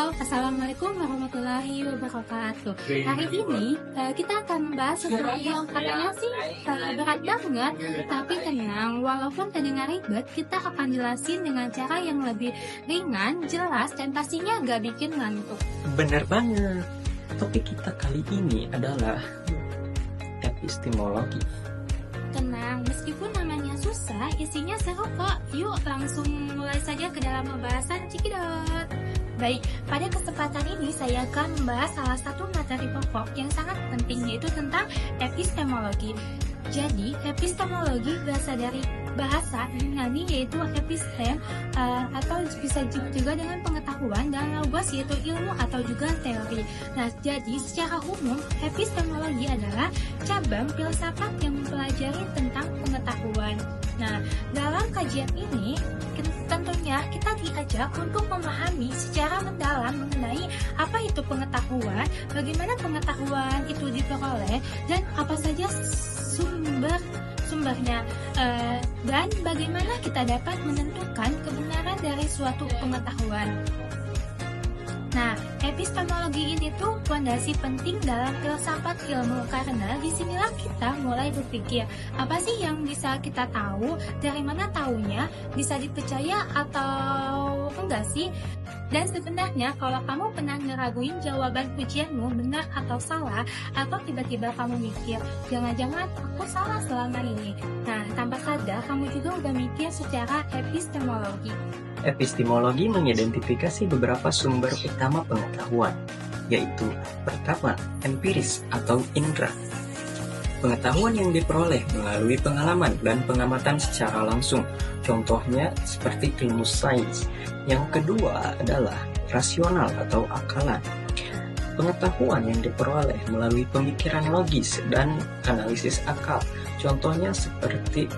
Halo, Assalamualaikum warahmatullahi wabarakatuh. Hari ini kita akan membahas sesuatu yang katanya sih berat banget, tapi tenang, walaupun terdengar ribet, kita akan jelasin dengan cara yang lebih ringan, jelas, dan pastinya gak bikin ngantuk. Bener banget. Topik kita kali ini adalah epistemologi. Tenang, meskipun namanya susah, isinya seru kok. Yuk langsung mulai saja ke dalam pembahasan Cikidot. Baik, pada kesempatan ini saya akan membahas salah satu materi pokok yang sangat penting, yaitu tentang epistemologi. Jadi, epistemologi berasal dari bahasa Yunani yaitu epistem, atau bisa juga dengan pengetahuan, dan logos yaitu ilmu atau juga teori. Nah, jadi secara umum epistemologi adalah cabang filsafat yang mempelajari tentang pengetahuan. Nah, dalam kajian ini tentunya kita diajak untuk memahami secara mendalam mengenai apa itu pengetahuan, bagaimana pengetahuan itu diperoleh, dan apa saja sumbernya, dan bagaimana kita dapat menentukan kebenaran dari suatu pengetahuan. Nah, epistemologi ini tuh fondasi penting dalam filsafat ilmu, karena disinilah kita mulai berpikir, apa sih yang bisa kita tahu, dari mana taunya, bisa dipercaya atau enggak sih? Dan sebenarnya kalau kamu pernah ngeraguin jawaban ujianmu benar atau salah, atau tiba-tiba kamu mikir, jangan-jangan aku salah selama ini. Nah, tanpa sadar kamu juga udah mikir secara epistemologi. Epistemologi mengidentifikasi beberapa sumber utama pengetahuan, yaitu pertama, empiris atau indera. Pengetahuan yang diperoleh melalui pengalaman dan pengamatan secara langsung, contohnya seperti ilmu sains. Yang kedua adalah rasional atau akalan. Pengetahuan yang diperoleh melalui pemikiran logis dan analisis akal, contohnya seperti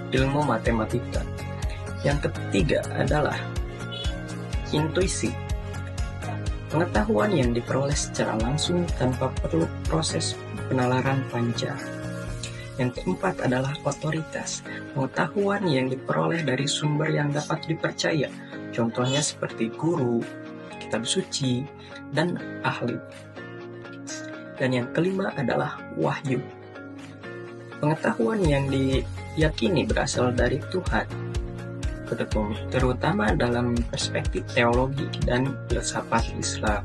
ilmu matematika. Yang ketiga adalah intuisi. Pengetahuan yang diperoleh secara langsung tanpa perlu proses penalaran panca. Yang keempat adalah otoritas. Pengetahuan yang diperoleh dari sumber yang dapat dipercaya, contohnya seperti guru, kitab suci, dan ahli. Dan yang kelima adalah wahyu. Pengetahuan yang diyakini berasal dari Tuhan, terutama dalam perspektif teologi dan filsafat Islam.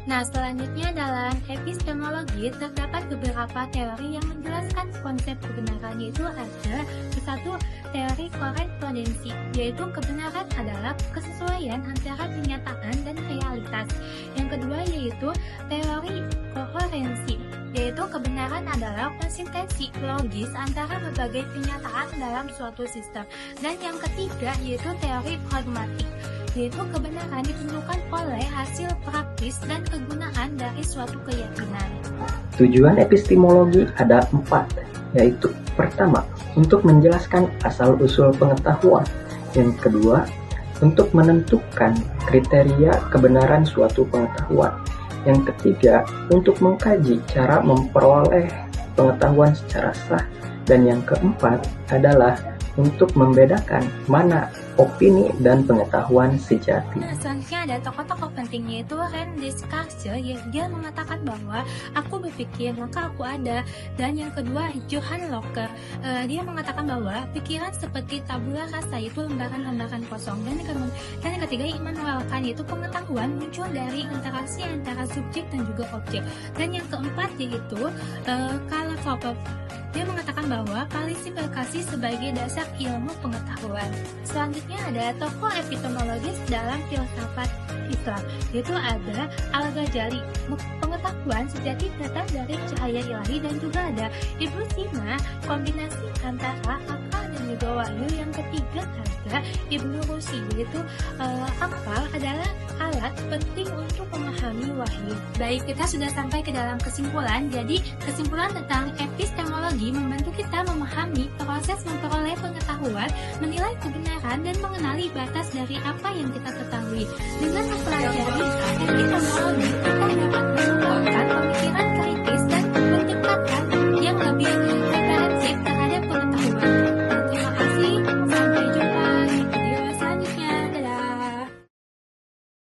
Nah, selanjutnya dalam epistemologi terdapat beberapa teori yang menjelaskan konsep kebenaran, yaitu ada satu teori korespondensi, yaitu kebenaran adalah kesesuaian antara kenyataan dan realitas. Yang kedua yaitu teori koherensi, yaitu kebenaran adalah konsistensi logis antara berbagai kenyataan dalam suatu sistem. Dan yang ketiga yaitu teori pragmatik, yaitu kebenaran ditentukan oleh hasil praktis dan kegunaan dari suatu keyakinan. Tujuan epistemologi ada 4, yaitu pertama, untuk menjelaskan asal-usul pengetahuan. Yang kedua, untuk menentukan kriteria kebenaran suatu pengetahuan. Yang ketiga, untuk mengkaji cara memperoleh pengetahuan secara sah. Dan yang keempat adalah untuk membedakan mana opini dan pengetahuan sejati. Nah, selanjutnya ada tokoh-tokoh penting, yaitu René Descartes, yang dia mengatakan bahwa aku berpikir maka aku ada. Dan yang kedua Johann Locke, dia mengatakan bahwa pikiran seperti tabula rasa, itu lembaran-lembaran kosong. Dan yang ketiga Immanuel Kant, yaitu pengetahuan muncul dari interaksi antara subjek dan juga objek. Dan yang keempat yaitu Karl Popper, dia mengatakan bahwa klasifikasi sebagai dasar ilmu pengetahuan. Selanjutnya ada tokoh epistemologis dalam filsafat Islam, yaitu ada Al-Ghazali. Pengetahuan sejati datang dari cahaya ilahi. Dan juga ada Ibnu Sina, kombinasi antara akal dan juga wahyu. Yang ketiga ada Ibnu Rushd, yaitu akal adalah alat penting untuk memahami wahyu. Baik, kita sudah sampai ke dalam kesimpulan. Jadi kesimpulan tentang epistemologi membantu kita memahami proses memperoleh pengetahuan, menilai kebenaran, dan mengenali batas dari apa yang kita ketahui. Dengan mempelajari epistemologi, kita